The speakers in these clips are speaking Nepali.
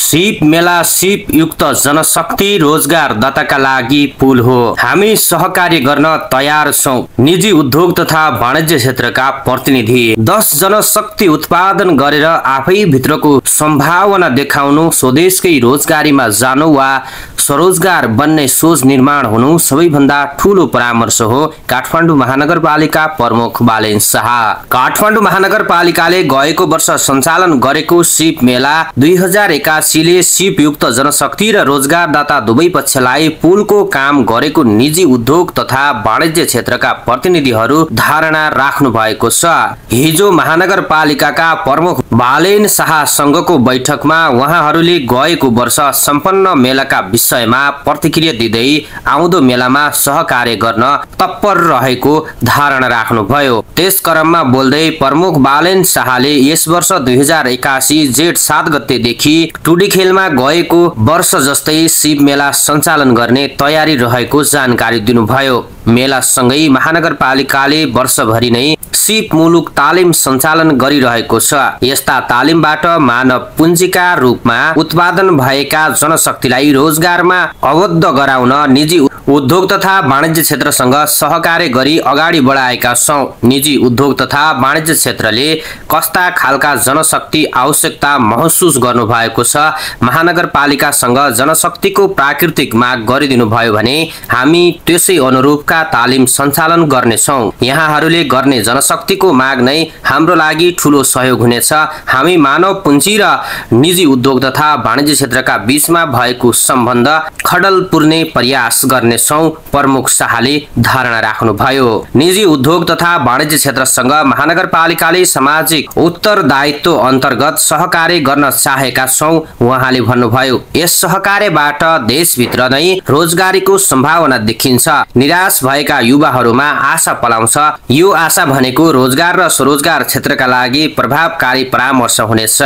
सिप मेला सिप युक्त जनशक्ति रोजगारदाताका लागि पुल हो। हामी सहकार्य गर्न तयार छौं। निजी उद्योग तथा वाणिज्य क्षेत्रका प्रतिनिधि 10 जनशक्ति उत्पादन गरेर आफै भित्रको सम्भावना देखाउनु, स्वदेशकै रोजगारीमा जानु वा स्वरोजगार बन्ने सोच निर्माण हुनु सबैभन्दा ठूलो परामर्श हो। काठमाडौँ महानगरपालिका प्रमुख बालेन शाह। काठमाडौँ महानगरपालिकाले गएको वर्ष सञ्चालन गरेको सिप मेला 2081 ले सिप युक्त जनशक्ति र रोजगारदाता दुवै पक्षलाई पुलको काम गरेको निजी उद्योग तथा वाणिज्य क्षेत्रका प्रतिनिधिहरू धारणा राख्नु भएको छ। हिजो महानगरपालिकाका प्रमुख बालेन शाहसँगको बैठकमा उहाँहरूले गएको वर्ष सम्पन्न मेलाका विषयमा प्रतिक्रिया दिँदै आउँदो मेलामा सहकार्य गर्न तत्पर रहेको धारणा राख्नुभयो। त्यस क्रममा बोल्दै प्रमुख बालेन शाहले यस वर्ष 2081 जेठ 7 गतेदेखि टुडीखेलमा गएको वर्ष जस्तै सिप मेला सञ्चालन गर्ने तयारी रहेको जानकारी दिनुभयो। मेलासँगै महानगरपालिकाले वर्षभरि नै सिप मुलुक तालिम सञ्चालन गरिरहेको छ। यस्ता तालिमबाट मानव पुँजीका रूपमा उत्पादन भएका जनशक्तिलाई रोजगारमा आबद्ध गराउन निजी उद्योग तथा वाणिज्य क्षेत्रसँग सहकार्य गरी अगाडि बढाएका छौं। निजी उद्योग तथा वाणिज्य क्षेत्रले कस्ता खालका जनशक्ति आवश्यकता महसुस गर्नु भएको छ, महानगरपालिकासँग जनशक्तिको प्राकृतिक माग गरिदिनु भयो भने हामी त्यसै अनुरूपका तालिम सञ्चालन गर्नेछौं। यहाँहरूले गर्ने जनशक्तिको माग नै हाम्रो लागि ठूलो सहयोग हुनेछ। हामी मानव पुँजी र निजी उद्योग तथा वाणिज्य क्षेत्रका बीचमा भएको सम्बन्ध खडल पुर्ने प्रयास गर्नेछौं, प्रमुख शाहले धारणा राख्नुभयो। निजी उद्योग तथा वाणिज्य क्षेत्रसँग महानगरपालिकाले सामाजिक उत्तरदायित्व अन्तर्गत सहकार्य गर्न चाहेका छौं, उहाँले भन्नुभयो। यस सहकार्यबाट देशभित्र नै रोजगारीको सम्भावना देखिन्छ। निराश भएका युवाहरूमा आशा पलाउँछ। यो आशा भनेको रोजगार र स्वरोजगार क्षेत्रका लागि प्रभावकारी परामर्श हुनेछ।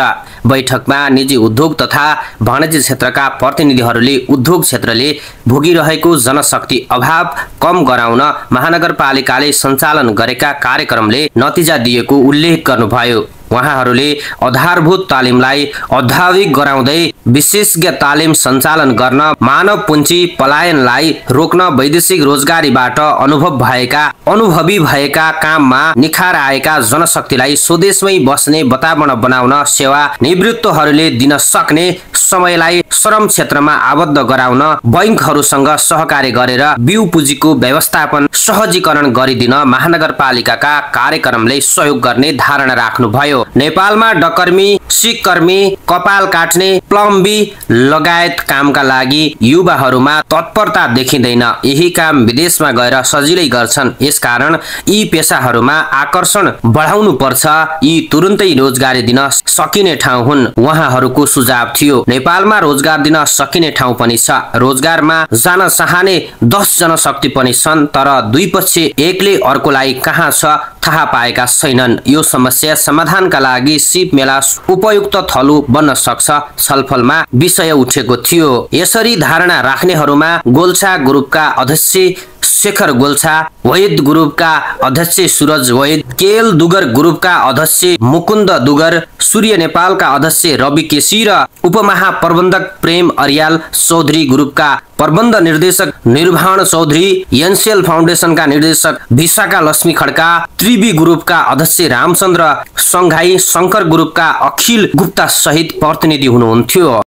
बैठकमा निजी उद्योग तथा वाणिज्य क्षेत्रका प्रतिनिधिहरूले उद्योग क्षेत्रले भोगिरहेको जनशक्ति अभाव कम गराउन महानगरपालिकाले सञ्चालन गरेका कार्यक्रमले नतिजा दिएको उल्लेख गर्नुभयो। उहाँहरूले आधारभूत तालिमलाई औद्योगिक गराउँदै विशेषज्ञ तालिम सञ्चालन गर्न, मानव पुँजी पलायनलाई रोक्न, वैदेशिक रोजगारीबाट अनुभवी भएका काममा निखार आएका जनशक्तिलाई स्वदेशमै बस्ने वातावरण बनाउन, सेवा निवृत्तहरूले दिन सक्ने समयलाई श्रम क्षेत्रमा आबद्ध गराउन, बैंकहरूसँग सहकार्य गरेर बिउ पुँजीको व्यवस्थापन सहजीकरण गरिदिन महानगरपालिकाका कार्यक्रमले सहयोग गर्ने धारणा राख्नुभयो। नेपालमा डकर्मी, सिककर्मी, कपाल काट्ने, प्लम्बिङ लगायत कामका लागि युवाहरूमा तत्परता देखिँदैन। यही काम विदेशमा गएर सजिलै गर्छन्। यसकारण यी पेशाहरूमा आकर्षण बढाउनु पर्छ। यी तुरुन्तै रोजगारी दिन सकिने ठाउँ हुन्, उहाँहरूको सुझाव थियो। नेपालमा रोजगार दिन सकिने ठाउँ पनि छ। रोजगारमा जान चाहने 10 जनशक्ति पनि छन्, तर दुई पक्ष एकले अर्कोलाई कहाँ छ थाहा पाएका छैनन्। यो समस्या समाधानका लागि सिप मेला उपयुक्त थलो बन्न सक्छ, छलफलमा विषय उठेको थियो। यसरी धारणा राख्नेहरूमा गोल्छा ग्रुपका अध्यक्ष शेखर गोल्छा, वैद ग्रुपका अध्यक्ष सूरज वैद, केएल दुगर ग्रुपका अध्यक्ष मुकुन्द दुगर, सूर्य नेपालका अध्यक्ष रवि केसी र उपमहाप्रबन्धक प्रेम अर्याल, चौधरी ग्रुपका प्रबन्ध निर्देशक निर्वाण चौधरी, एनसेल फाउन्डेसनका निर्देशक विशाखा लक्ष्मी खड्का, त्रिवी ग्रुपका अध्यक्ष रामचन्द्र सङ्घाई, शङ्कर ग्रुपका अखिल गुप्ता सहित प्रतिनिधि हुनुहुन्थ्यो।